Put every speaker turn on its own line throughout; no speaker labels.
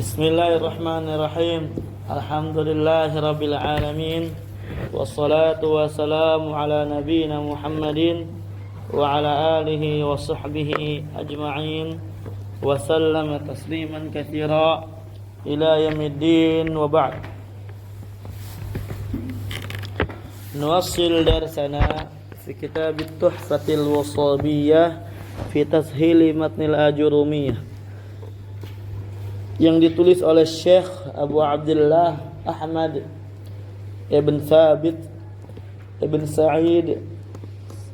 Bismillahirrahmanirrahim. Alhamdulillahirabbil alamin. Wassalatu wassalamu ala nabiyyina Muhammadin wa ala alihi wa sahbihi ajma'in wa sallama tasliman katsira ila yaumiddin wa ba'd. Nuwassil darsana fi kitab at-Tuhfatil Wasabiyyah fi tashil matnil Ajurumiyah yang ditulis oleh Syekh Abu Abdullah Ahmad Ibn Thabit Ibn Sa'id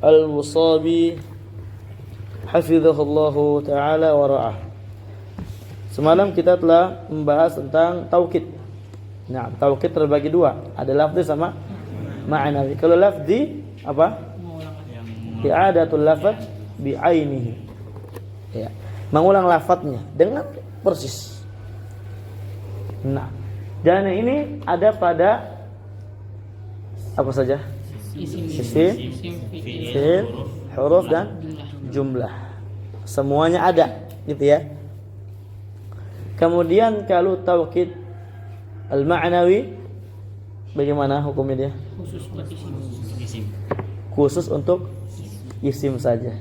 Al-Wasabi hafizahullahu ta'ala wa ra'ah. Semalam kita telah membahas tentang taukid. Nah, taukid terbagi dua, ada lafzi sama ma'nawi. Kalau lafzi apa? I'adatul lafaz bi'ainihi. Ya, mengulang lafadznya dengan persis. Nah, dan ini ada pada apa saja? Isim, fi'il, huruf dan jumlah. Semuanya ada, gitu ya. Kemudian kalau taukid al-ma'nawi bagaimana hukumnya dia? Khusus untuk isim saja.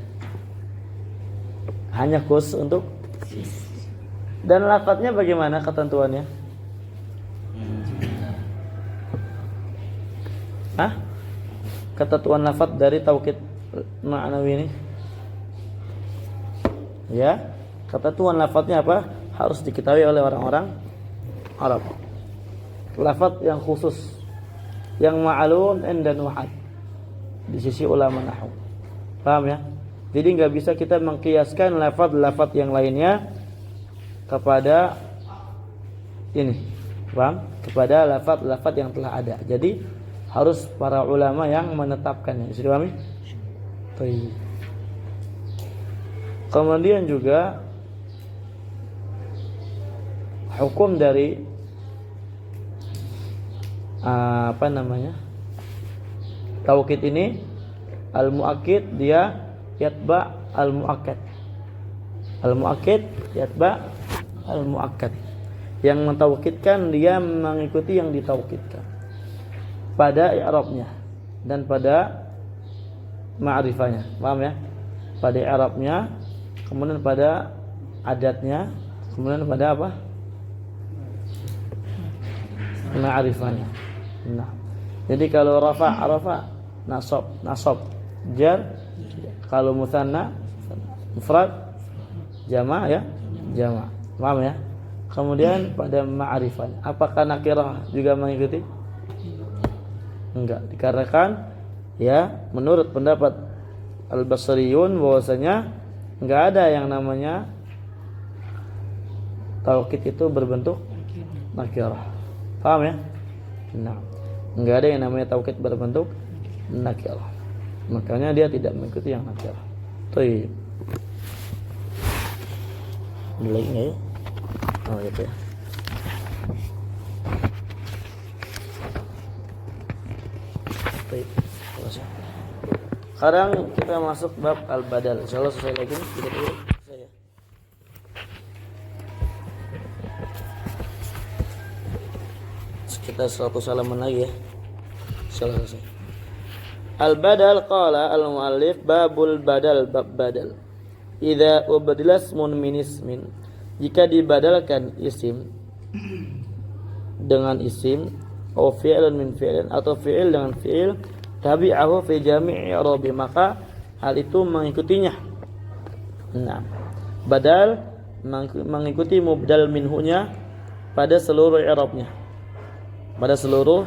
Hanya khusus untuk dan lafadznya bagaimana ketentuannya? Ketentuan lafadz dari taukid ma'nawi ini. Ya, ketentuan lafadznya apa? Harus diketahui oleh orang-orang Arab. Lafadz yang khusus, yang ma'lum inda nuhat di sisi ulama nahwu. Paham ya? Jadi enggak bisa kita mengkiaskan lafadz-lafadz yang lainnya kepada ini. Paham? Kepada lafadz-lafadz yang telah ada. Jadi harus para ulama yang menetapkannya. Bisa dipahami? Baik. Kemudian juga hukum dari taukid ini, al-muakkid dia yatba al-muakkad. Al-muakkid yatba al-muakkad. Yang mentaukidkan dia mengikuti yang ditaukidkan pada i'rabnya dan pada ma'rifahnya. Paham ya? Pada i'rabnya, kemudian pada adatnya, kemudian pada apa? Ma'rifahnya. Nah. Jadi kalau rafa, nasab, jar. Kalau mutsanna, mufrad, jama' ya, jama'. Paham ya? Kemudian pada ma'rifahnya. Apakah nakirah juga mengikuti? Enggak, dikarenakan ya menurut pendapat Al-Basriyun bahwasanya enggak ada yang namanya taukid itu berbentuk nakirah. Paham ya? Nah, enggak ada yang namanya taukid berbentuk nakirah. Makanya dia tidak mengikuti yang nakirah. Baik. Lagi enggak ya? Oh, gitu ya. Sekarang kita masuk bab al-badal. Insyaallah selesai lagi nih, kita dulu selesai ya. Sekitar 100 halaman lagi ya. Insyaallah selesai. Al-badal qala al-muallif babul badal, bab badal. Idza ubdila ismun min ismin. Jika dibadalkan isim dengan isim, atau fi'lan min fi'lin, atau fi'il dengan fi'il, tabi'ahu fi jami'i i'rabi, maka hal itu mengikutinya. Nah, badal mengikuti mubdal minhunya pada seluruh i'rabnya. Pada seluruh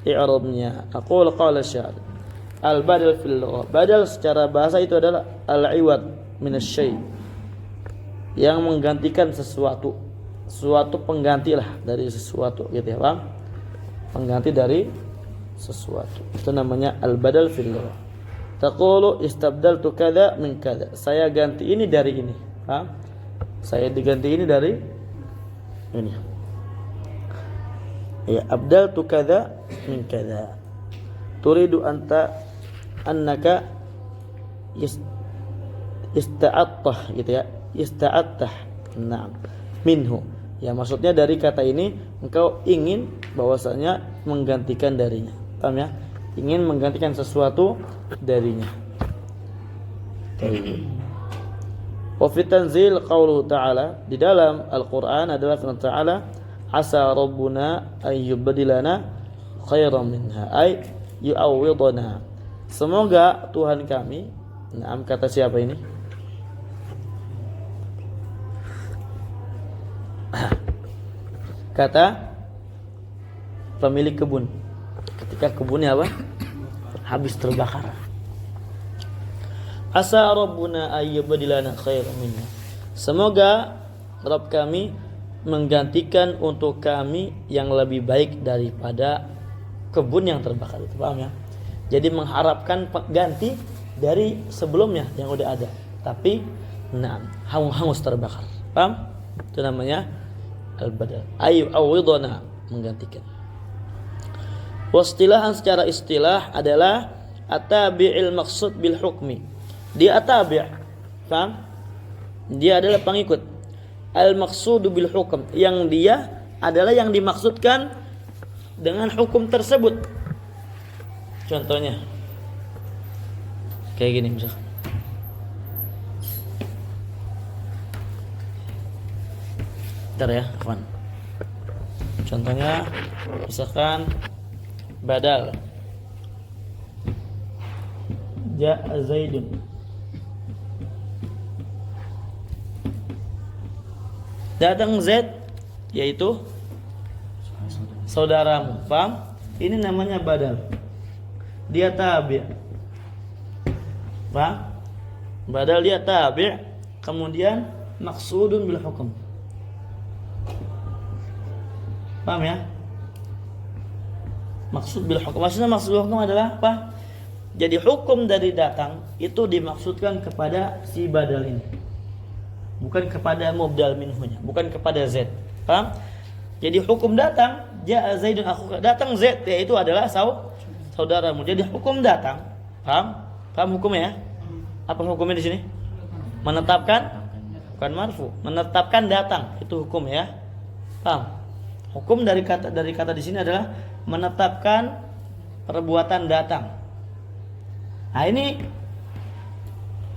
i'rabnya. Aqul qala syar. Al-badal fil lughah. Badal secara bahasa itu adalah al-iwad min asy-syai'. Yang menggantikan sesuatu. Suatu penggantilah dari sesuatu, gitu ya, Bang? Pengganti dari sesuatu. Itu namanya al-badal fil lughah. Taqulu istabdaltu kadza min kadza. Saya ganti ini dari ini. Paham? Saya diganti ini dari ini. Ya, abdaltu kadza min kadza. Turidu annaka ista'attah, gitu ya. Ista'attah. Naam. Minhu. Ya, maksudnya dari kata ini engkau ingin bahwasanya menggantikan darinya. Paham ya? Ingin menggantikan sesuatu darinya. Wa fi tanzil qauluhu ta'ala, di dalam Al-Qur'an adalah firman Ta'ala, asa rabbuna ay yubdilana khairan minha ay yu'awwidana. Semoga Tuhan kami, nah, kata siapa ini? Kata pemilik kebun. Ketika kebunnya apa? Habis terbakar. Asa rabbuna ayyubdilana khairan minha. Semoga Rabb kami menggantikan untuk kami yang lebih baik daripada kebun yang terbakar itu. Paham ya? Jadi mengharapkan ganti dari sebelumnya yang udah ada, tapi hangus terbakar. Paham? Itu namanya al-badal. Ayu awidona, menggantikan. Wastilahan, secara istilah adalah atabi'il maqsud bil hukmi. Dia atabi', paham? Dia adalah pengikut. Al-maqsudu bil hukm, yang dia adalah yang dimaksudkan dengan hukum tersebut. Contohnya kayak gini misalkan. Bentar ya, kawan. Contohnya misalkan badal ja'a Zaidun, datang Zaid, yaitu saudaramu. Paham? Ini namanya badal. Dia tabi'. Paham? Badal dia tabi', kemudian maksudun bil hukum. Paham ya? Maksud bil hukum. Maksudnya maksud bil hukum adalah apa? Jadi hukum dari datang itu dimaksudkan kepada si badal ini, bukan kepada mubdal minhunya, bukan kepada Z. Paham? Jadi hukum datang, ja'a Zaidun akhuka, datang Z, yaitu adalah saudaramu. Jadi hukum datang. Paham? Paham hukumnya ya? Apa hukumnya di sini? Menetapkan, bukan marfu, menetapkan datang, itu hukum ya. Paham? Hukum dari kata di sini adalah menetapkan perbuatan datang. Nah, ini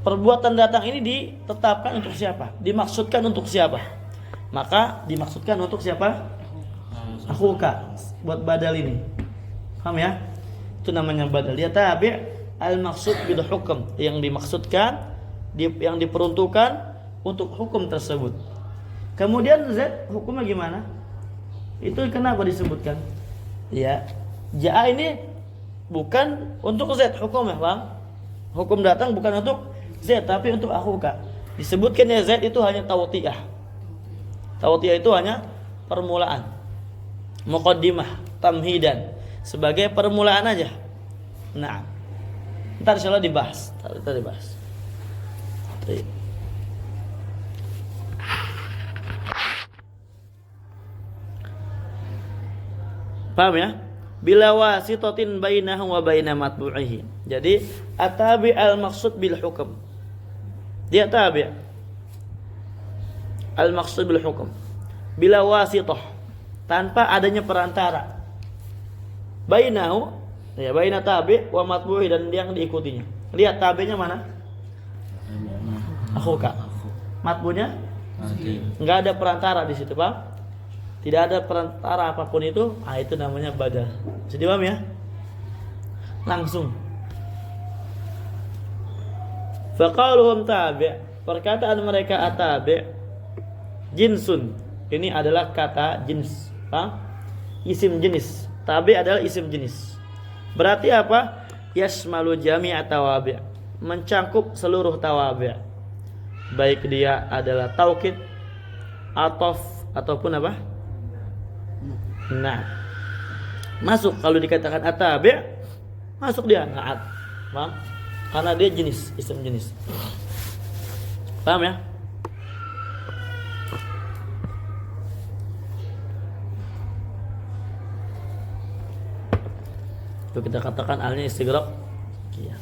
perbuatan datang ini ditetapkan untuk siapa? Dimaksudkan untuk siapa? Maka dimaksudkan untuk siapa? Akhuka, buat badal ini. Paham ya? Itu namanya badal. Dia tabi' al-maksud bil hukum, yang dimaksudkan, yang diperuntukkan untuk hukum tersebut. Kemudian Z hukumnya gimana? Itu kenapa disebutkan? Ya, ja'a ini bukan untuk Z hukumnya, Bang. Hukum datang bukan untuk Z, tapi untuk akhuka. Disebutkan ya Z itu hanya tawtiyah. Tawtiyah itu hanya permulaan, muqaddimah, tamhidan, sebagai permulaan aja. Nah, ntar insyaallah dibahas. Ntar dibahas. Paham ya? Bila wasitatin bainahu wa baina matbu'ihi. Jadi atabi al-maqsud bil hukum. Dia tabi' al-maqsud bil hukum bila wasitah, tanpa adanya perantara. Bainahu, ya, baina tabi' wa matbu'i, dan yang diikutinya. Lihat tabi'nya mana? Akhuka. Matbu'nya enggak ada perantara di situ, Pak. Tidak ada perantara apapun itu, itu namanya badal. Jadi paham ya? Langsung. Faqaluhum tabi', perkataan mereka atabi', jinsun. Ini adalah kata jins, paham? Isim jenis. Tabi' adalah isim jenis. Berarti apa? Yasmalu jami'a tawabi', mencangkup seluruh tawabi'. Baik dia adalah taukid, atof, ataupun apa? Nah, masuk kalau dikatakan atabi', masuk dia na'at. Paham? Karena dia jenis, isim jenis. Paham ya? Itu kita katakan alnya istighraq. Iya.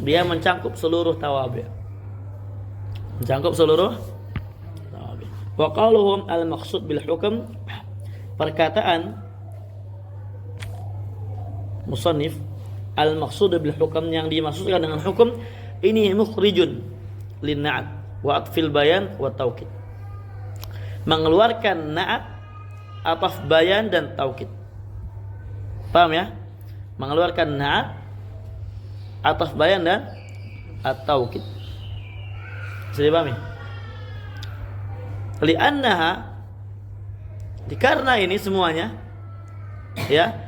Dia mencangkup seluruh tawabi'. Mencakup seluruh. Wa qauluhum al-maqsud bil hukm, perkataan musannif al-maqsud bil hukm, yang dimaksudkan dengan hukum ini mukhrijun lin na'at wa atfil bayan wa taukid, mengeluarkan na'at, ataf bayan dan taukid. Paham ya? Mengeluarkan na'at, ataf bayan dan at-taukid. Bisa dipahami? Li'annaha, karena ini semuanya ya,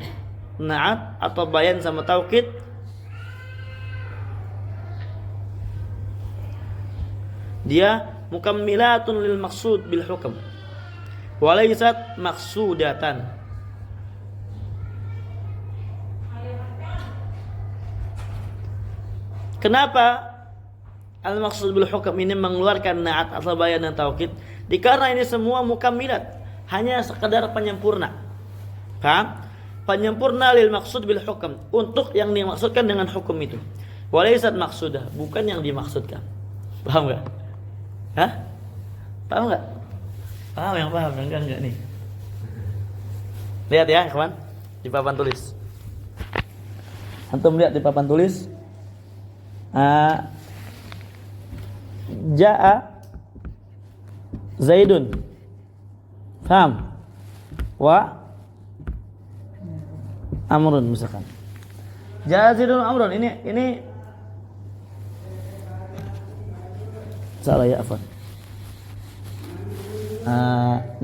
na'at atau bayan sama taukid, dia mukammilatun lil maqsud bil hukm walaysat maqsudatan. Kenapa al-maqsud bil hukm ini mengeluarkan na'at atau bayan dan taukid? Dikarenakan ini semua mukammilat, hanya sekadar penyempurna. Paham? Penyempurna lil maqsud bil hukm, untuk yang dimaksudkan dengan hukum itu. Walaysat maqsudah, bukan yang dimaksudkan. Paham enggak? Hah? Paham enggak? Paham, yang paham, yang enggak nih. Lihat ya, kawan, di papan tulis. Antum lihat di papan tulis. Ja'a Zaidun, paham? Wa Amrun misalkan. Ja'a Zaidun Amrun, ini salah ya, afwan.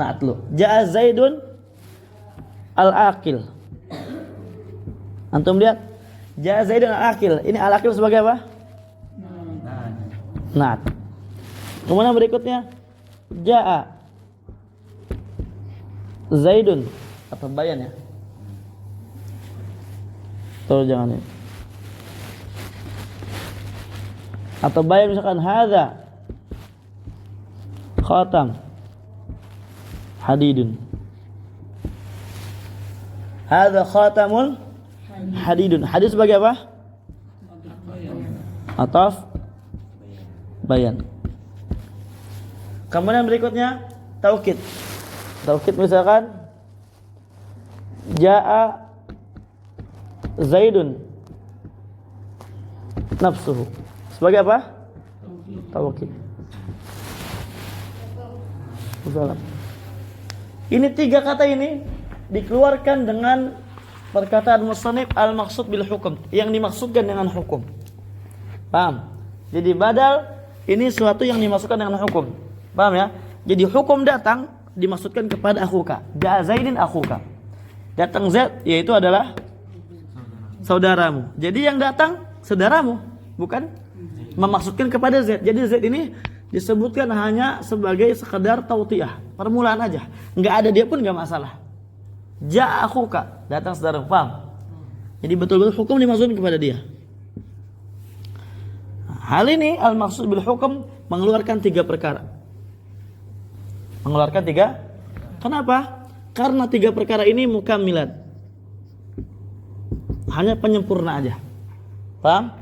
Na'at lu. Ja'a Zaidun al-aqil. Antum lihat, Ja'a Zaidun al-aqil. Ini al-aqil sebagai apa? Na'at. Kemudian berikutnya Ja'a Zaidun, atau bayan ya. Tuh jangan ini. Atau bayan misalkan hadza khatam hadidun. Hadza khatamun hadidun. Hadis sebagai apa? Ataf bayan. Kemudian berikutnya taukid. Taukid misalkan Ja'a Zaidun nafsuhu. Sebagai apa? Taukid. Ini tiga kata ini dikeluarkan dengan perkataan musannif al-maqsud bil hukum, yang dimaksudkan dengan hukum. Paham? Jadi badal ini suatu yang dimaksudkan dengan hukum. Paham ya? Jadi hukum datang dimaksudkan kepada akhuka. Ja'a Zaidin akhuka. Datang Zaid, yaitu adalah saudaramu. Jadi yang datang saudaramu, bukan memaksudkan kepada Zaid. Jadi Zaid ini disebutkan hanya sebagai sekedar tautiyah, permulaan aja. Enggak ada dia pun enggak masalah. Ja'a akhuka, datang saudaramu. Paham? Jadi betul-betul hukum dimaksudkan kepada dia. Hal ini al-maqsud bil hukum mengeluarkan tiga perkara. Mengeluarkan tiga. Kenapa? Karena tiga perkara ini mukammilat, hanya penyempurna aja. Paham?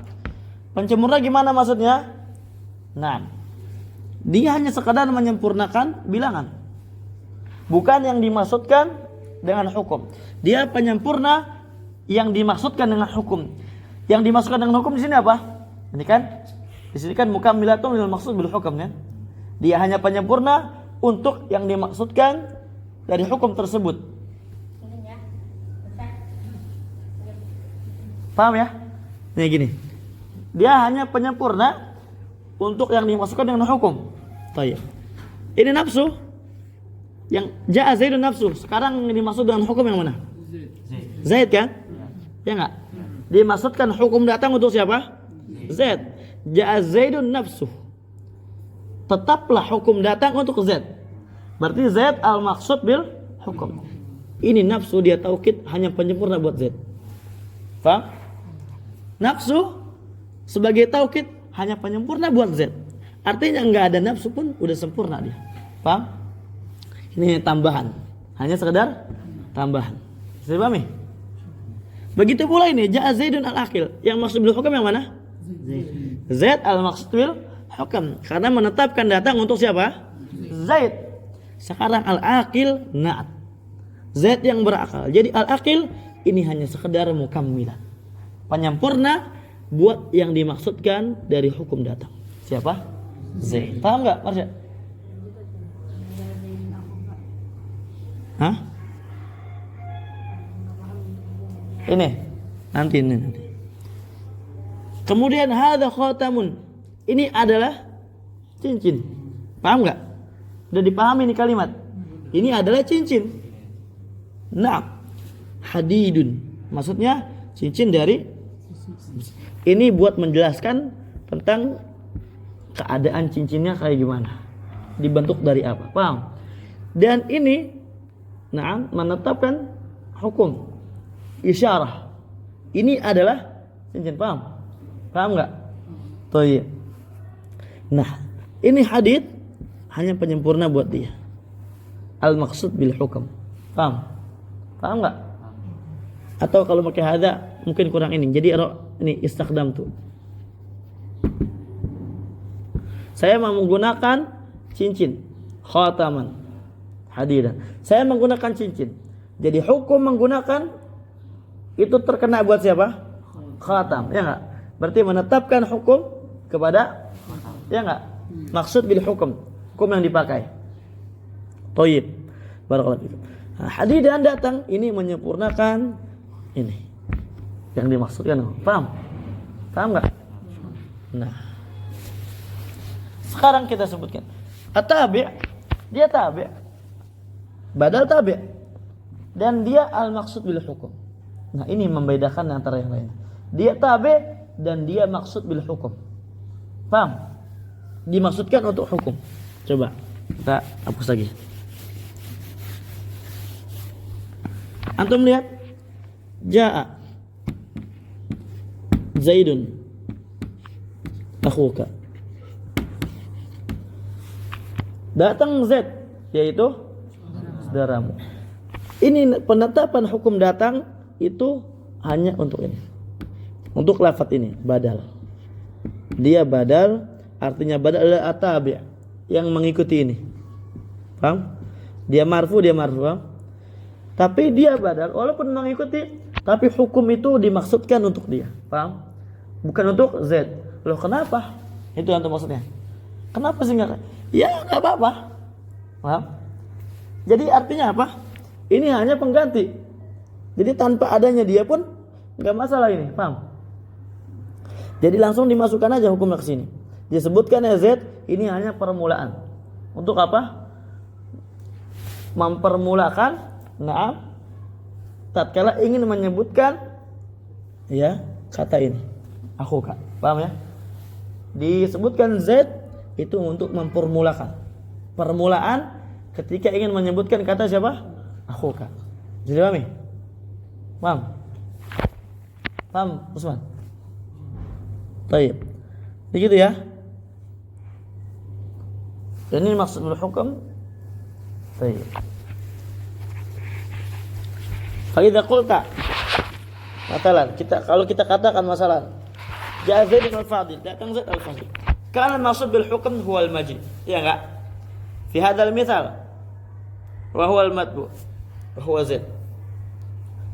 Penyempurna gimana maksudnya? Nah, dia hanya sekadar menyempurnakan bilangan, bukan yang dimaksudkan dengan hukum. Dia penyempurna yang dimaksudkan dengan hukum. Yang dimaksudkan dengan hukum di sini apa? Ini kan? Di sini kan mukammilatun lil maqsud bil hukm kan? Dia hanya penyempurna untuk yang dimaksudkan dari hukum tersebut. Paham ya? Nih gini. Dia hanya penyempurna untuk yang dimaksudkan dengan hukum. Baik. Ini nafsu. Yang Ja'a Zaidun nafsu. Sekarang yang dimaksud dengan hukum yang mana? Zaid kan? Ya enggak? Dimaksudkan hukum datang untuk siapa? Zaid. Ja'a Zaidun nafsu. Tetaplah hukum datang untuk Zaid. Berarti Zaid al-maqsud bil hukum. Ini nafsu dia taukid hanya penyempurna buat Zaid. Paham? Nafsu sebagai taukid hanya penyempurna buat Zaid. Artinya enggak ada nafsu pun udah sempurna dia. Paham? Ini tambahan. Hanya sekedar tambahan. Bisa dipahami? Begitu pula ini Ja'a Zaidun al-aqil. Yang maksud bil hukum yang mana? Zaid al-maqsud bil hukam karena menetapkan datang untuk siapa? Zaid. Sekarang al-aqil na'at. Zaid yang berakal. Jadi al-aqil ini hanya sekedar mukammilan. Penyempurna buat yang dimaksudkan dari hukum datang. Siapa? Zaid. Paham enggak, Marsha? Hah? Ini. Nanti. Kemudian hadza khatamun. Ini adalah cincin. Paham enggak? Udah dipahami ini kalimat. Ini adalah cincin. Nah, hadidun. Maksudnya cincin dari. Ini buat menjelaskan tentang keadaan cincinnya kayak gimana. Dibentuk dari apa. Paham? Dan ini menetapkan hukum. Isyarah. Ini adalah cincin. Paham? Paham enggak? Toyib. Nah, ini hadid hanya penyempurna buat dia. Al-maqsud bil hukam. Paham? Paham enggak? Atau kalau pakai hadza mungkin kurang ini. Jadi ini istakhdamtu. Saya menggunakan cincin, khataman, hadidan. Saya menggunakan cincin. Jadi hukum menggunakan itu terkena buat siapa? Khatam, ya enggak? Berarti menetapkan hukum kepada, ya enggak? Maksud bil hukum. Hukum yang dipakai. Thayyib. Barakallahu fikum. Hadidan datang ini menyempurnakan ini yang dimaksudkan. Paham? Paham enggak? Nah. Sekarang kita sebutkan at-tabi', dia tabi'. Badal tabi'. Dan dia al-maqsud bil hukum. Nah, ini membedakan antara yang lain. Dia tabi' dan dia maksud bil hukum. Paham? Dimaksudkan untuk hukum. Coba kita hapus lagi. Antum lihat, jaa Zaidun akhuka. Datang Zaid, yaitu saudaramu. Ini penetapan hukum datang itu hanya untuk ini. Untuk lafaz ini, badal. Dia badal, artinya badal adalah at-tabi', yang mengikuti ini. Paham? Dia marfu, paham? Tapi dia badal walaupun mengikuti, tapi hukum itu dimaksudkan untuk dia. Paham? Bukan untuk Z. Loh, kenapa? Itu yang maksudnya. Kenapa sih enggak? Ya, enggak apa-apa. Paham? Jadi artinya apa? Ini hanya pengganti. Jadi tanpa adanya dia pun enggak masalah ini. Paham? Jadi langsung dimasukkan aja hukumnya ke sini. Disebutkan ya Z, ini hanya permulaan. Untuk apa? Mempermulakan, tatkala ingin menyebutkan ya kata ini. Akhuka. Paham ya? Disebutkan Z itu untuk mempermulakan. Permulaan ketika ingin menyebutkan kata siapa? Akhuka. Jadi paham ya? Paham? Paham, Usman? Baik. Begitu ya? Dan ini maksud bil hukum. Baik. Faidah qulta. Matalan, kalau kita katakan masalah Ja'a Zaid al-Fadil, datang Zaid al-Fadil. Karena maksud bil hukum huwa al-majid. Ya enggak? Fi hadzal mithal wa huwa al-matbu. Huwa Zaid.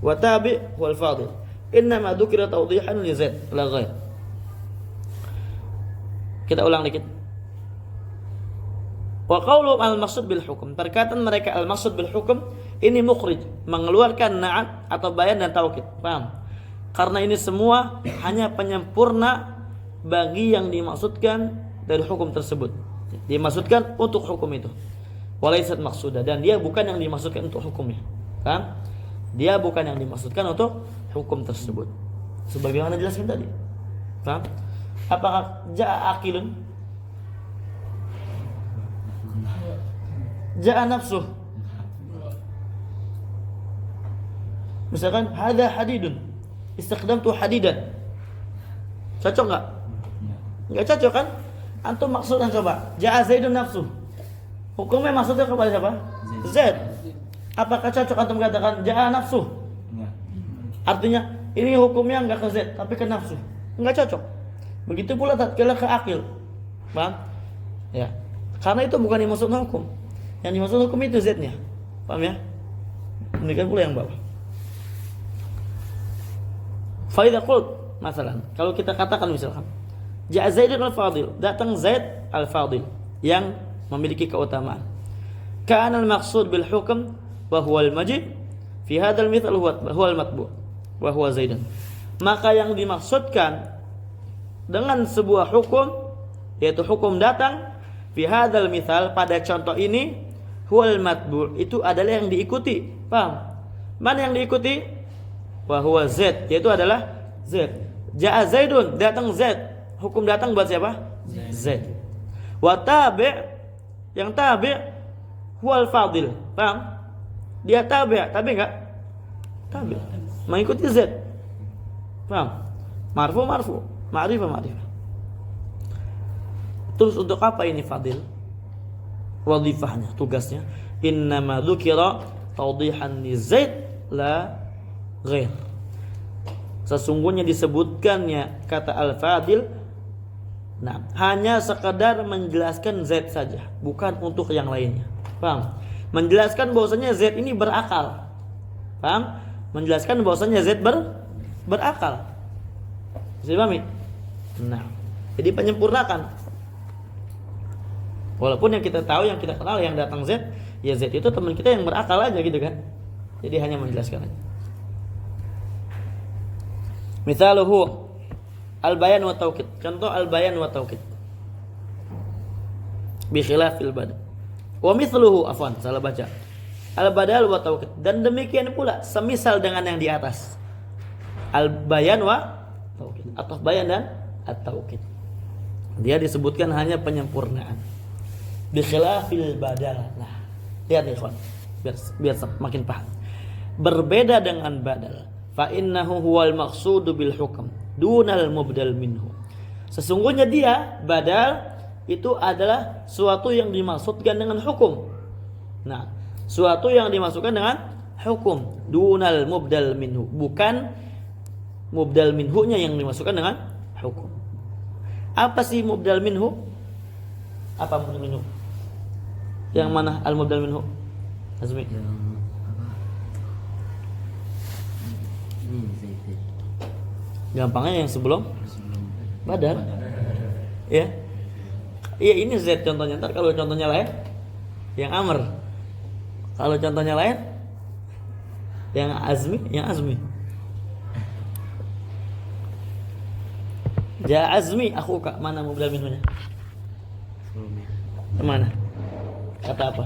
Wa tabi' huwa al-Fadil. Innama dzukira tawdihan li Zaid la ghair. Kita ulang dikit. Wa qawlu al-maqsud bil hukum. Perkataan mereka al-maqsud bil hukum ini mukhrij, mengeluarkan na'at atau bayan dan taukid. Paham? Karena ini semua hanya penyempurna bagi yang dimaksudkan dari hukum tersebut. Dimaksudkan untuk hukum itu. Walaysat maqsudah, dan dia bukan yang dimaksudkan untuk hukumnya. Paham? Dia bukan yang dimaksudkan untuk hukum tersebut. Sebagaimana jelaskan tadi. Paham? Apakah ja'a aqilun? Ja'a nafsuh. Misalkan hadza hadidun. Istikhdamtu hadidan. Cocok enggak? Enggak cocok kan? Antum maksudnya coba. Ja'a Zaidun nafsuh. Hukumnya maksudnya kepada siapa? Zaid. Apakah cocok antum katakan ja'a nafsuh? Artinya ini hukumnya enggak ke Zaid tapi ke nafsuh. Enggak cocok. Begitu pula tatkala ke akil. Paham? Ya. Karena itu bukan dimaksud hukum. Yang dimaksud hukum itu Z-nya. Paham ya? Demikian pula yang bawah. Fa idza qult, masalan, kalau kita katakan misalkan, ja'a Zaidun al-Fadil, datang Zaid al-Fadil yang memiliki keutamaan. Kana al-maqsud bil hukm wa huwa al-majid fi hadzal mithal huwa al-matbu' wa huwa Zaidun. Maka yang dimaksudkan dengan sebuah hukum, yaitu hukum datang, fi hadzal mithal, pada contoh ini, huwa al-matbu', itu adalah yang diikuti. Paham? Mana yang diikuti? Wa huwa Z, yaitu adalah Z. Ja'a Zaidun, datang Z. Hukum datang buat siapa? Z. Wa tabi', yang tabi' huwal fadil. Paham? Dia tabi' enggak? Tabi'. Mengikuti Z. Paham? Marfu, ma'rifah. Terus untuk apa ini fadil? Wadhifahnya, tugasnya. Innama dzukira tawdihan li Zaid la ghair. Sesungguhnya disebutkannya kata al-fadil, nah, hanya sekadar menjelaskan Z saja, bukan untuk yang lainnya. Paham? Menjelaskan bahwasanya Z ini berakal. Paham? Menjelaskan bahwasanya Z berakal. Bisa dipahami? Nah, jadi penyempurnakan. Walaupun yang kita tahu, yang kita kenal, yang datang Z, ya Z itu teman kita yang berakal aja gitu kan. Jadi hanya menjelaskan aja. Mithaluhu al-bayan wa taukid. Contoh al-bayan wa taukid. Bi khilafil badal. Wa mithluhu, afwan, salah baca. Al-badal wa taukid. Dan demikian pula semisal dengan yang di atas. Al-bayan wa taukid. Atau bayan dan at-taukid. Dia disebutkan hanya penyempurnaan. Bi khilafil badal. Nah, lihat nih, ikhwan. Biar makin paham. Berbeda dengan badal. Fa innahu huwal maqsudu bil hukm dunal mubdal minhu. Sesungguhnya dia badal itu adalah suatu yang dimaksudkan dengan hukum. Nah, suatu yang dimaksudkan dengan hukum, dunal mubdal minhu, bukan mubdal minhu-nya yang dimaksudkan dengan hukum. Apa sih mubdal minhu? Apa mubdal minhu? Yang mana al mubdal minhu? Azmi. Gampangnya yang sebelum badal. Ya. Iya, ini Z contohnya. Ntar kalau contohnya lain yang amr. Kalau contohnya lain yang azmi. Ja azmi akhuka, mana mubdal minhunya? Mana? Kata apa?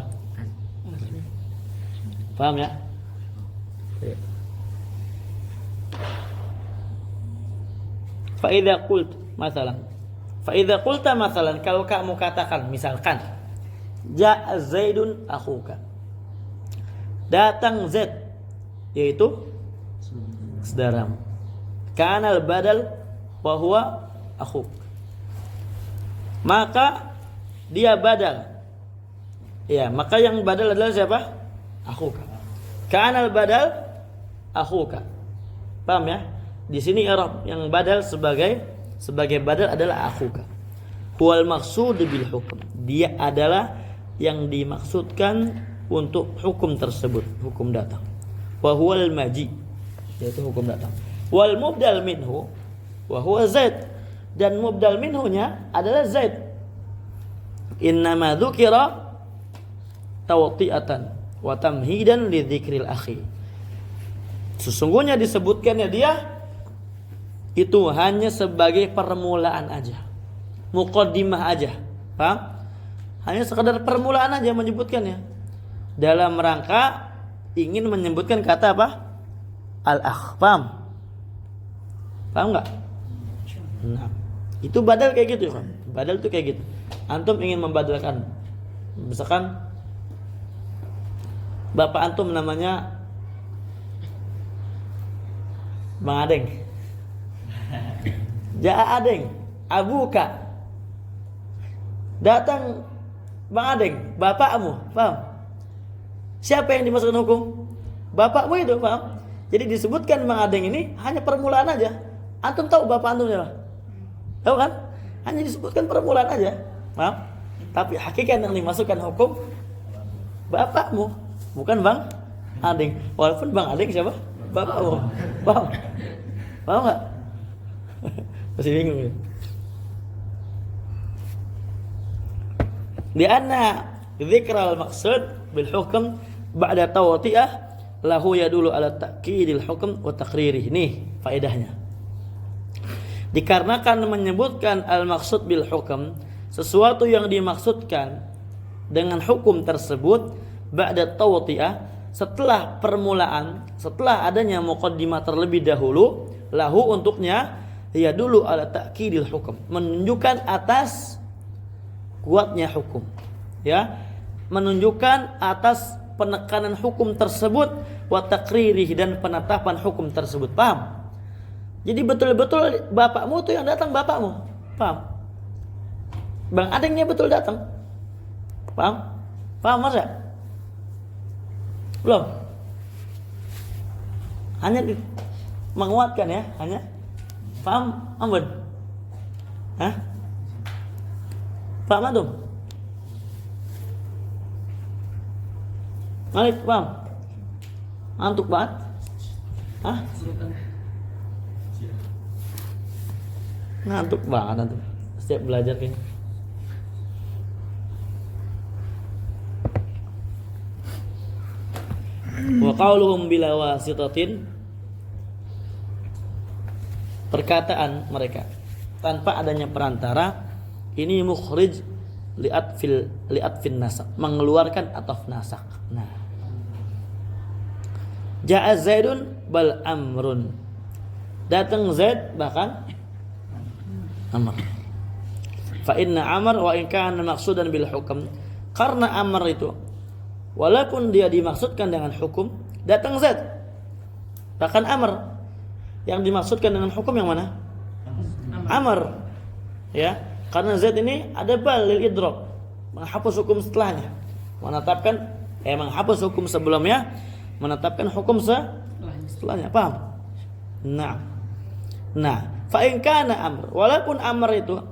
Paham ya? Fa idza qulta masalan, kalau kamu katakan misalkan, ja'a Zaidun akhuka, datang Z, yaitu saudaramu. Kanal badal wa huwa akhuk, maka dia badal. Ya, maka yang badal adalah siapa? Akhuka. Kanal badal akhuka. Paham ya? Di sini i'rab yang badal sebagai badal adalah akhuka. Huwal maqsud bil hukm. Dia adalah yang dimaksudkan untuk hukum tersebut, hukum datang. Wa huwal maji, yaitu hukum datang. Wal mubdal minhu wa huwa Zaid, dan mubdal minhunya adalah Zaid. Innama dzukira tawti'atan wa tamhidan li dzikril akhi. Sesungguhnya disebutkannya dia itu hanya sebagai permulaan aja, muqaddimah aja. Paham? Hanya sekadar permulaan aja menyebutkannya, dalam rangka ingin menyebutkan kata apa? Al-akh. Paham? Paham enggak? Nah, itu badal kayak gitu kan. Badal itu kayak gitu. Antum ingin membadalkan, misalkan bapak antum namanya Bang Adeng. Ja'a Adeng, abuka. Datang Bang Adeng, bapakmu. Paham? Siapa yang dimasukkan hukum? Bapakmu itu, paham? Jadi disebutkan Bang Adeng ini hanya permulaan aja. Antum tahu bapak antum siapa? Tahu kan? Hanya disebutkan permulaan aja. Paham? Tapi hakikat yang dimasukkan hukum bapakmu, bukan Bang Ading. Walaupun Bang Ading siapa? Bapakmu. Paham? Paham enggak? Masih bingung ya? Lianna dzikral maqsud bil hukm ba'da tawti'ah lahu yadulu ala ta'kidil hukm wa taqririh. Nih faedahnya. Dikarenakan menyebutkan al-maqsud bil hukm, sesuatu yang dimaksudkan dengan hukum tersebut ba'da tawti'ah, setelah permulaan, setelah adanya muqaddimah terlebih dahulu, lahu untuknya ya dulu ala ta'kidil hukum, menunjukkan atas kuatnya hukum, ya, menunjukkan atas penekanan hukum tersebut wa taqririh, dan penetapan hukum tersebut. Paham? Jadi betul-betul bapakmu tuh yang datang bapakmu. Paham? Bang Adingnya betul datang. Paham? Paham Mas? Belum? Hanya menguatkan ya, hanya. Paham, Ambon? Hah? Paham antum? Malik, paham? Antuk banget? Hah? Ngantuk banget antum setiap belajar kayaknya. Wa qauluhum bila wasitatin, perkataan mereka tanpa adanya perantara, ini mukhrij li'atfin nasak, mengeluarkan ataf nasak. Nah, ja'a Zaidun bal amrun, datang Zaid bahkan Amr. Fa inna Amr wa in kana maqsudan bil hukm, karena Amr itu walaupun dia dimaksudkan dengan hukum, datang Zaid. Bahkan Amr yang dimaksudkan dengan hukum yang mana? Amr. Ya, karena Zaid ini ada bal lil idrak, menghapus hukum setelahnya, menghapus hukum sebelumnya, menetapkan hukum setelahnya. Paham? Nah, fa in kana Amr, walaupun Amr itu,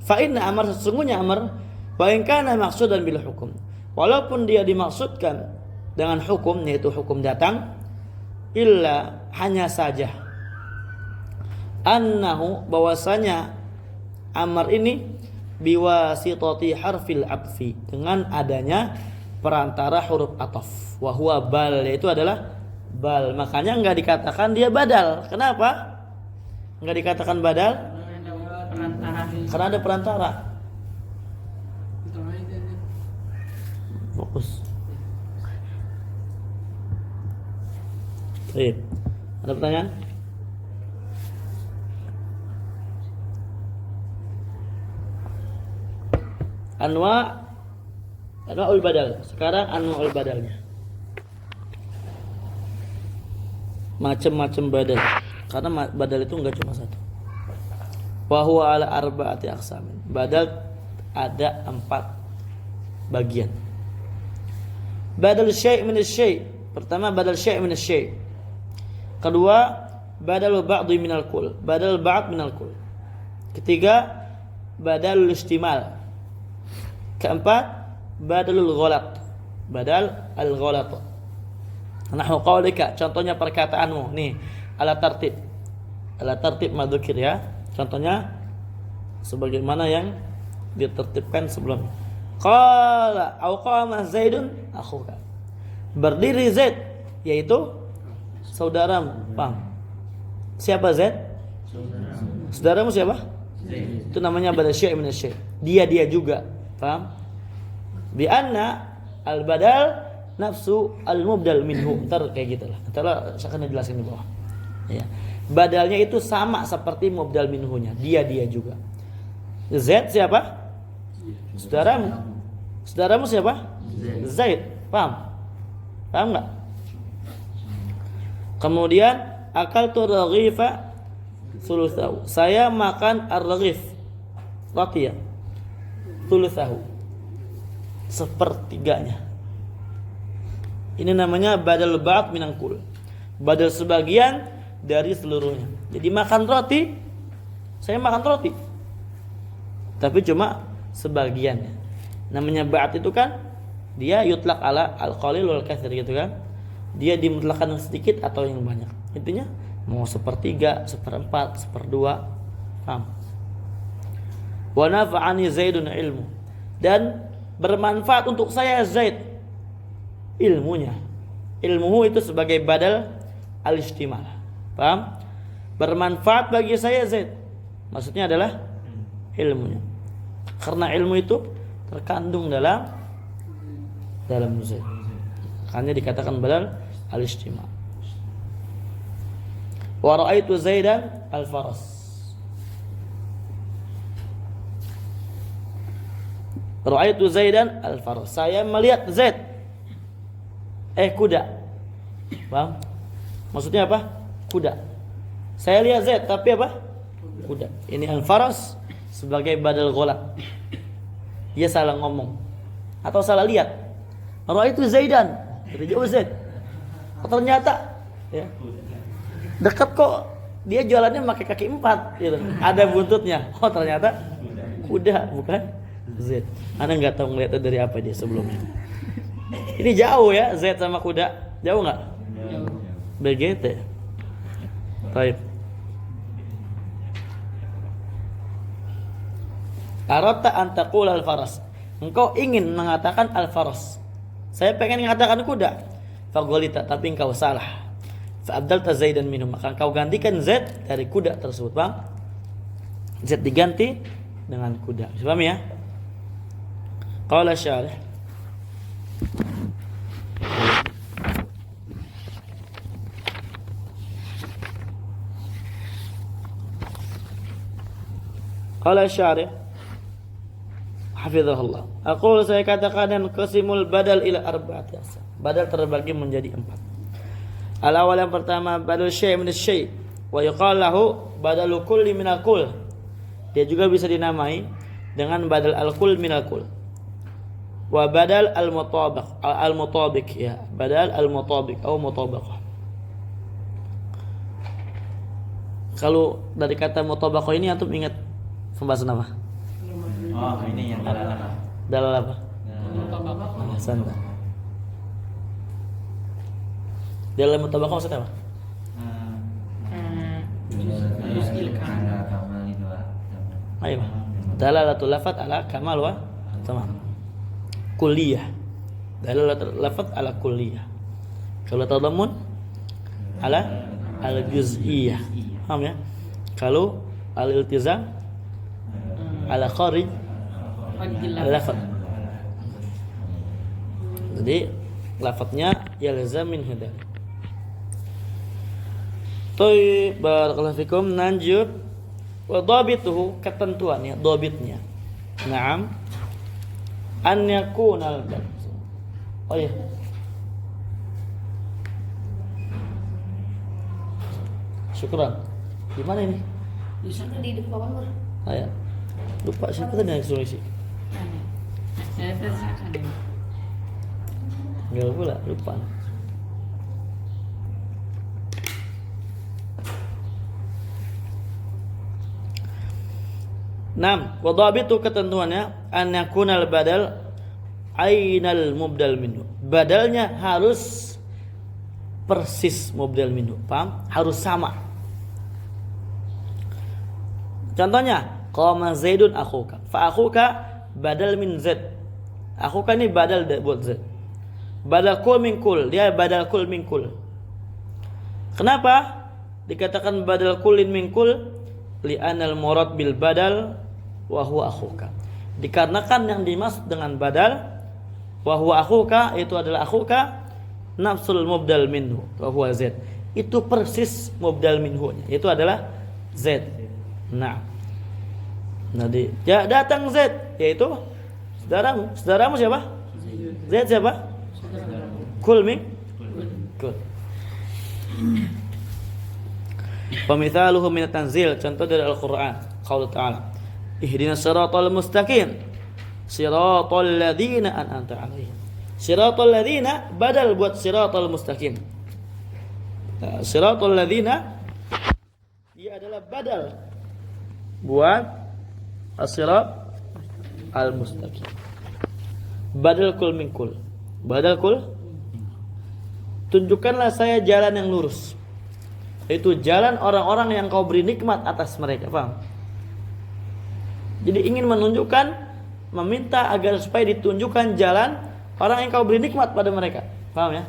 fa inna Amr, sesungguhnya Amr, wa in kana maqsudan bil hukum, walaupun dia dimaksudkan dengan hukum, yaitu hukum datang, illa, hanya saja, annahu, bahwasanya Amr ini biwasitati harfil atfi, dengan adanya perantara huruf ataf, wa huwa bal, yaitu adalah bal. Makanya enggak dikatakan dia badal. Kenapa enggak dikatakan badal? Karena ada perantara. Fokus. Baik. Ada pertanyaan? Anwa'ul badal. Sekarang anwa'ul badalnya. Macam-macam badal. Karena badal itu enggak cuma satu. Wa huwa ala arba'ati aqsamin. Badal ada 4 bagian. Badal syai' min asy-syai'. Pertama, badal syai' min asy-syai'. Kedua, badal ba'd min al-kull. Badal ba'd min al-kull. Ketiga, badal istimal. Keempat, badalul ghalat. Badal al-ghalat. Nahwu qaulika, contohnya perkataanmu nih, ala tartib. Ala tartib madzukir ya. Contohnya sebagaimana yang ditertibkan sebelumnya. Qala au qama Zaidun akhuka. Berdiri Zaid, yaitu saudaramu. Paham? Siapa Zaid? Saudaramu siapa? Zaid. Itu namanya badal syai' min asy-syai'. Dia juga. Paham? Bi anna al-badal nafsu al-mubdal minhu. Entar kayak gitulah. Entar saya akan jelaskan di bawah. Ya. Badalnya itu sama seperti mubdal minhunya. Dia juga. Z siapa? Saudaramu. Saudaramu siapa? Zaid. Paham? Paham enggak? Kemudian akaltu raghifa thulutsahu. Saya makan ar-raghif. Roti ya. Thulutsahu. Sepertiganya. Ini namanya badal ba'd minal kull. Badal sebagian dari seluruhnya. Jadi makan roti, saya makan roti, tapi cuma sebagiannya. Namanya ba'd itu kan dia yutlaq ala al-qalil wal katsir gitu kan. Dia dimutlakkan yang sedikit atau yang banyak. Intinya mau 1/3, 1/4, 1/2. Paham? Wa nafa'ani Zaidun ilmu. Dan bermanfaat untuk saya Zaid ilmunya. Ilmuhu itu sebagai badal al-istimal. Paham? Bermanfaat bagi saya Zaid. Maksudnya adalah ilmunya. Karena ilmu itu terkandung dalam Zaid. Makanya dikatakan badal al-istimal. Wa ra'aitu Zaidan al-faras. Ra'aitu Zaidan al-faras. Saya melihat Zaid kuda. Paham? Maksudnya apa? Kuda. Saya lihat Zaid tapi apa? Kuda. Ini al-faras sebagai badal ghalat. Dia salah ngomong atau salah lihat. Ra'aitu Zaidan. Dari jauh Zaid. Oh, ternyata ya. Dekat kok dia jualannya pakai kaki 4 gitu. Ada buntutnya. Oh, ternyata kuda bukan Zaid. Anda enggak tahu ngeliatnya dari apa dia sebelumnya. Ini jauh ya Zaid sama kuda. Jauh enggak? Jauh. Begitu. Baik. Aratta an taqul al-faras. Engkau ingin mengatakan al-faras. Saya pengen mengatakan kuda. Fagolita, tapi engkau salah. Fa'abdalta Zaidan minhum, maka engkau gantikan Zaid dari kuda tersebut, Bang. Zaid diganti dengan kuda. Bisa paham ya? Qala syarih. Qala syarih hafizahullah. Aku saya katakan dan qasimul badal ila arba'ati aqsam. Badal terbagi menjadi 4. Al-awwal yang pertama badal syai' min asy-syai' wa yuqal lahu badalu kulli min al-kull. Dia juga bisa dinamai dengan badal al-kull min al-kull. Wa badal al-mutabiq ya, badal al-mutabiq atau mutabaqah. Kalau dari kata mutabaqah ini antum ingat pembahasan apa?
Oh, ini yang dalal apa?
Dalal apa? Santai. Dalal mutabaqah maksudnya apa? Ayo. Dalalatul lafaz ala kamal wa tamam. Kulliyah. Dalalatul lafaz ala kulliyah. Kalau tadammun ala al-juz'iyah. Paham ya? Kalau al-iltizam ala kharij al-lafaz. Jadi lafaznya yalzam min hada. Baik, barakallahu fikum. Lanjut. Wa dhabituhu, ketentuannya, dhabitnya. Naam. An yakuna al-bad. Oh ya. Syukran. Di mana ini?
Di sana di depan Bang.
Ayah. Lupa siapa tadi yang suruh isi?
Saya tersakan.
Enggak pula, lupa. Naam, wa dhabitu ketentuannya an yakuna al-badal ainal mubdal minhu. Badalnya harus persis mubdal minhu. Paham? Harus sama. Contohnya, qama Zaidun akhuka. Fa akhuka badal min Zaid. Akhuka ini badal buat Zaid. Badal kul min kul, dia badal kul min kul. Kenapa dikatakan badal kulin min kul? Li'anal murad bil badal wa huwa akhuka. Dikarenakan yang dimaksud dengan badal wa huwa akhuka itu adalah akhuka nafsul mubdal minhu wa huwa Zaid. Itu persis mubdal minhu-nya. Itu adalah Zaid. Nah. Nanti ya datang Zaid, yaitu saudaramu. Saudaramu siapa? Zaid siapa? Kul min kul. Pamithaluhu min at-tanzil, contoh dari Al-Qur'an. Qaul ta'ala, ihdinas siratal mustaqim, siratal ladzina an'amta 'alaihim. Siratal ladzina badal buat siratal mustaqim. Siratal ladzina dia adalah badal buat as-sirat al-mustaqim. Badal kul min kul. Badal kul, tunjukkanlah saya jalan yang lurus. Itu jalan orang-orang yang kau beri nikmat atas mereka. Paham? Jadi ingin menunjukkan, meminta agar supaya ditunjukkan jalan orang yang kau beri nikmat pada mereka. Paham ya?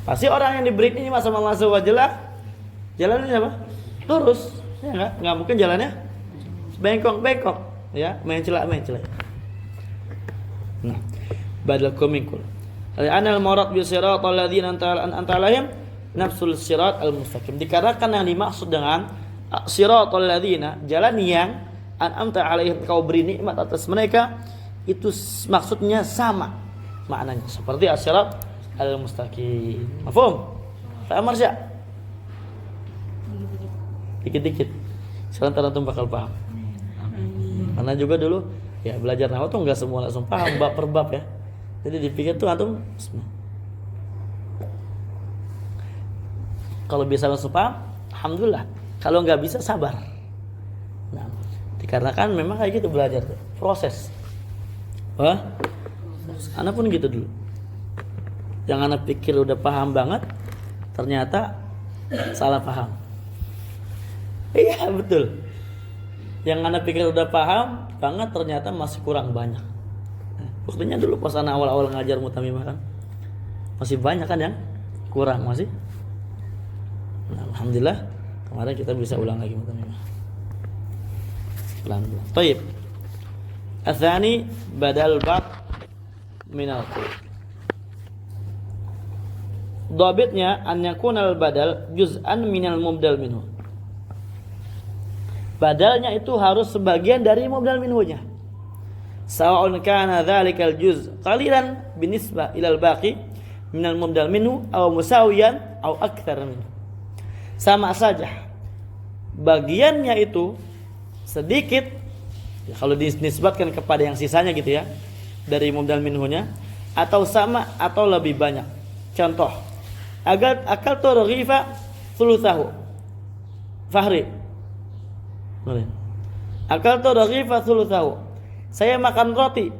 Pasti orang yang diberi nikmat sama Allah Subhanahu wa Ta'ala, jalannya apa? Lurus. Ya enggak mungkin jalannya bengkok-bengkok, ya, mencela-mencela. Nah, badal kumingkul. Anal murad bi siratal ladzina anta alaihim nafsul sirat al-mustaqim. Dikarenakan yang dimaksud dengan siratal ladzina, jalan yang an'amta alaihim, kau beri nikmat atas mereka, itu maksudnya sama maknanya seperti as-sirat al-mustaqim. Mafhum? Paham Marsya? Dikit-dikit. Sekarang antum bakal paham. Karena juga dulu ya belajar nahwu tuh enggak semua langsung paham bab per bab ya. Jadi dipikir tuh antum kalau bisa langsung paham, alhamdulillah. Kalau enggak bisa sabar. Nah, dikarenakan memang kayak gitu belajar tuh, proses. Wah, anak pun gitu dulu. Yang anak pikir udah paham banget, ternyata salah paham. Iya betul. Yang anak pikir udah paham banget, ternyata masih kurang banyak. Buktinya dulu pas anak awal-awal ngajar mutamimah kan, masih banyak kan yang kurang masih. Nah, alhamdulillah kemarin kita bisa ulang lagi mutamimah. Pelan-pelan. Baik. Atsani badal bab minal qul. Dhabitnya an yakunal badal juz'an minal mubdal minhu. Badalnya itu harus sebagian dari mubdal minhunya. Sawa'un kana dzalikal juz' qalilan binisbah ilal baqi minal mubdal minhu aw musawiyan aw aktsar minhu. Sama saja bagiannya itu sedikit ya, kalau dinisbatkan kepada yang sisanya gitu ya dari mubdal minhunya, atau sama atau lebih banyak. Contoh, agar akal tu raghifa thuluthahu fahri. Akal tu raghifa thuluthahu. Saya makan roti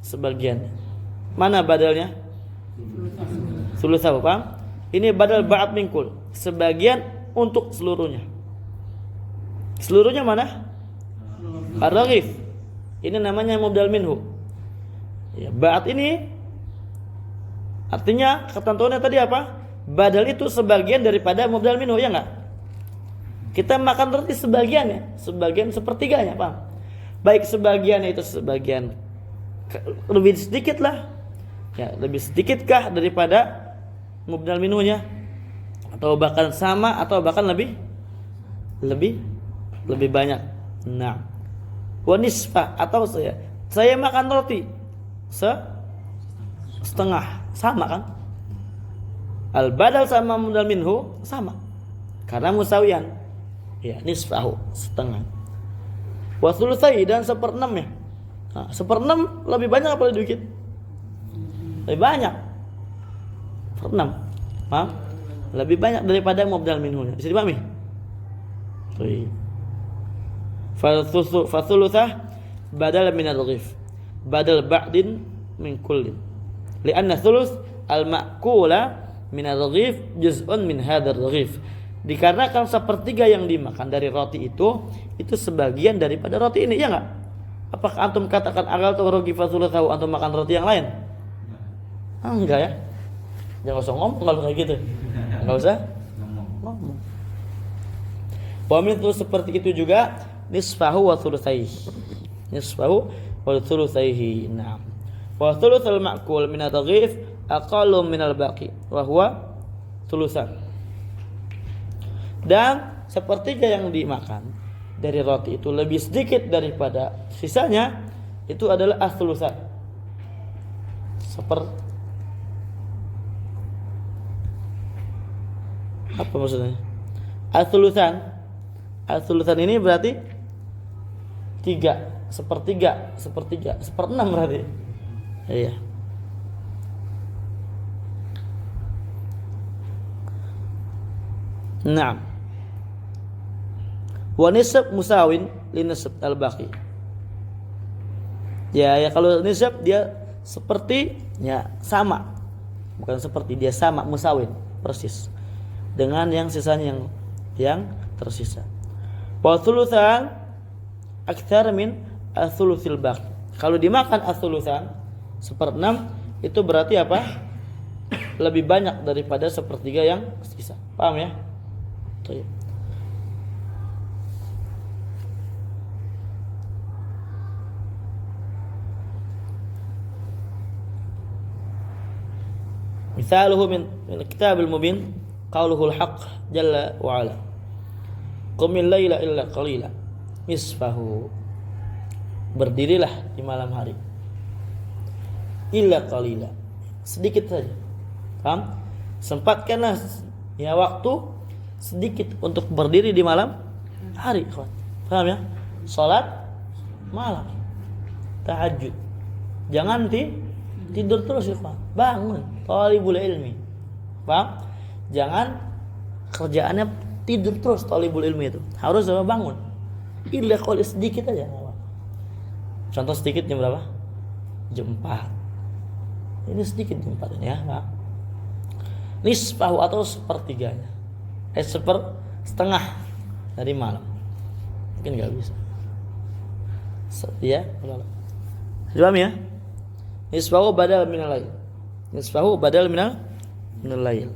sebagian. Mana badalnya? Thuluthahu, paham? Ini badal ba'd minkul, sebagian untuk seluruhnya. Seluruhnya mana? Ar-raghif. Ini namanya mubdal minhu. Ya, ba'd ini artinya ketentuannya tadi apa? Badal itu sebagian daripada mubdal minhu, ya enggak? Kita makan roti sebagian ya, sebagian sepertiganya, paham? Baik sebagian itu sebagian lebih sedikit lah. Ya, lebih sedikitkah daripada mubdal minhunya? Atau bahkan sama atau bahkan lebih banyak. Nah, wa nisfa atau saya makan roti setengah, sama kan? Al badal sama mubdal minhu sama. Karena musawiyan. Ya, nisfahu setengah. Wa thulutsai dan 1/6 ya. Nah, 1/6 lebih banyak apa lebih dikit? Lebih banyak. 1/6. Paham? Lebih banyak daripada mubdal minhunya. Bisa dipahami? Baik. Fa thulutsah badal min al-ghif. Badal ba'din min kullin. Lianna thuluts al-ma'kula min al-ghif juz'un min hadzal ghif. Dikarenakan sepertiga yang dimakan dari roti itu sebagian daripada roti ini, ya enggak? Apakah antum katakan akal tu raghifa thulutsahu antum makan roti yang lain? Enggak ya. Jangan usah ngomong kalau kayak gitu. Enggak usah ngomong. Wa seperti itu juga nisfahu wa thulutsaihi. Nisfahu wa thulutsaihi. Naam. Wa thulutsal ma'kul min al-ghif aqallu min al-baqi wa huwa thulutsan. Dan sepertiga yang dimakan dari roti itu lebih sedikit daripada sisanya, itu adalah as-thulutsan. Apa maksudnya? As-thulutsan. As-thulutsan ini berarti 3, sepertiga, 1/6 berarti. Iya. Naam. Wa nisab musawin li nisab al-baqi. Ya kalau nisab dia seperti ya sama. Bukan seperti, dia sama, musawin, persis dengan yang sisanya yang tersisa. Wa thulutsan aktsar min ats-tsulusil baqi. Kalau dimakan ats-tsulutsan seperenam itu berarti apa? Lebih banyak daripada sepertiga yang sisa. Paham ya? Baik. Misaluhu min kitabil mubin qauluhul haqq jalla wa ala. Qumil laila illa qalila nisfahu. Berdirilah di malam hari illa qalila, sedikit saja. Paham? Sempatkanlah ya waktu sedikit untuk berdiri di malam hari. Paham ya? Salat malam, tahajud. Jangan tidur terus ya, bangun, talibul ilmi. Paham? Jangan kerjaannya tidur terus, talibul ilmi itu. Harus bangun. Illa qalil, sedikit aja. Contoh sedikit jam berapa? Jam 4. Ini sedikit jam 4 ini ya, Pak. Nisfahu atau sepertiganya. Setengah dari malam. Mungkin enggak bisa. Ya, paham ya? Nisfahu badal minal lail. Nisfahu badal minal lail.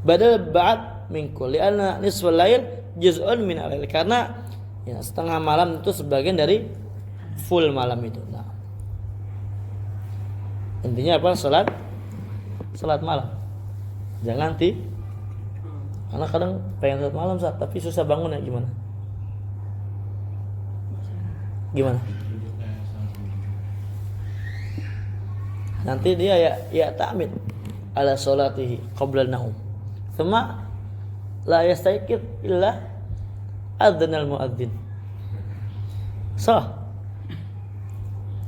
Badal ba'd min kulli anna nisfal lail juz'un min al-lail. Karena ya, setengah malam itu sebagian dari full malam itu. Nah, intinya apa? Salat malam. Jangan karena kadang pengen salat malam tapi susah bangun ya, gimana? Nanti dia ya ta'mid ala salatihi qabla an-naum. Thumma la yastayqid illa adzanal muadzin.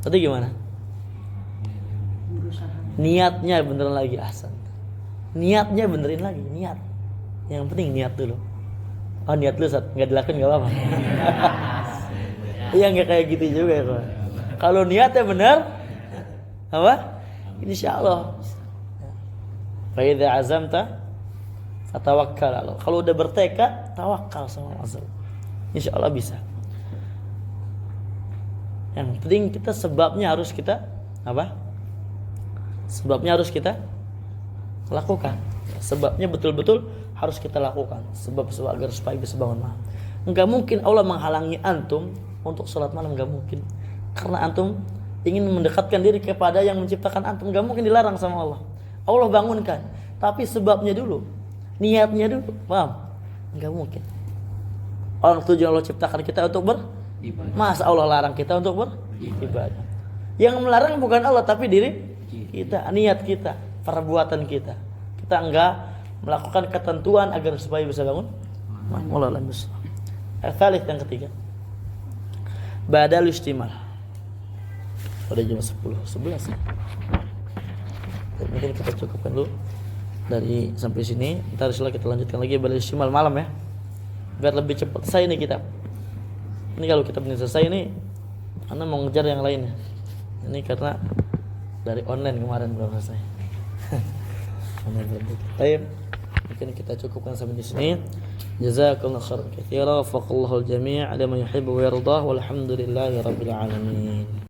Tadi gimana? Niatnya benerin lagi, ahsan. Niatnya benerin lagi, niat. Yang penting niat dulu. Oh, niat dulu, enggak dilakukan enggak apa-apa. Iya, enggak kayak gitu juga ya, kawan. Kalau niatnya benar, apa? Insyaallah. Fa idza azamta fatawakkal Allah. Kalau udah bertekad, tawakal sama Allah. Insyaallah bisa. Yang penting kita sebabnya harus kita apa? Sebabnya harus kita lakukan. Sebabnya betul-betul harus kita lakukan. Sebab agar supaya bisa bangun malam. Enggak mungkin Allah menghalangi antum untuk salat malam, enggak mungkin. Karena antum ingin mendekatkan diri kepada yang menciptakan antum, enggak mungkin dilarang sama Allah. Allah bangunkan, tapi sebabnya dulu, niatnya dulu, paham? Enggak mungkin. Orang tujuan Allah ciptakan kita untuk beribadah. Masa Allah larang kita untuk beribadah? Yang melarang bukan Allah tapi diri kita, niat kita, perbuatan kita. Kita enggak melakukan ketentuan agar supaya bisa bangun. Wallahu a'lam bishawab. Al-thalits, yang ketiga. Badal istimal. Pada jam 11. Mungkin kita cukupkan dulu dari sampai sini. Ntar insya kita lanjutkan lagi badal istimal malam ya. Biar lebih cepat selesai nih kitab. Ini kalau kitab ini selesai ini, Anda mau ngejar yang lainnya. Ini karena dari online kemarin belum selesai. Baik, mungkin kita cukupkan sampai di sini. Jazakallahu khairan katsiran, wafaqallahu al-jami' ala ma yuhibbu wa yardah, walhamdulillahi rabbil alamin.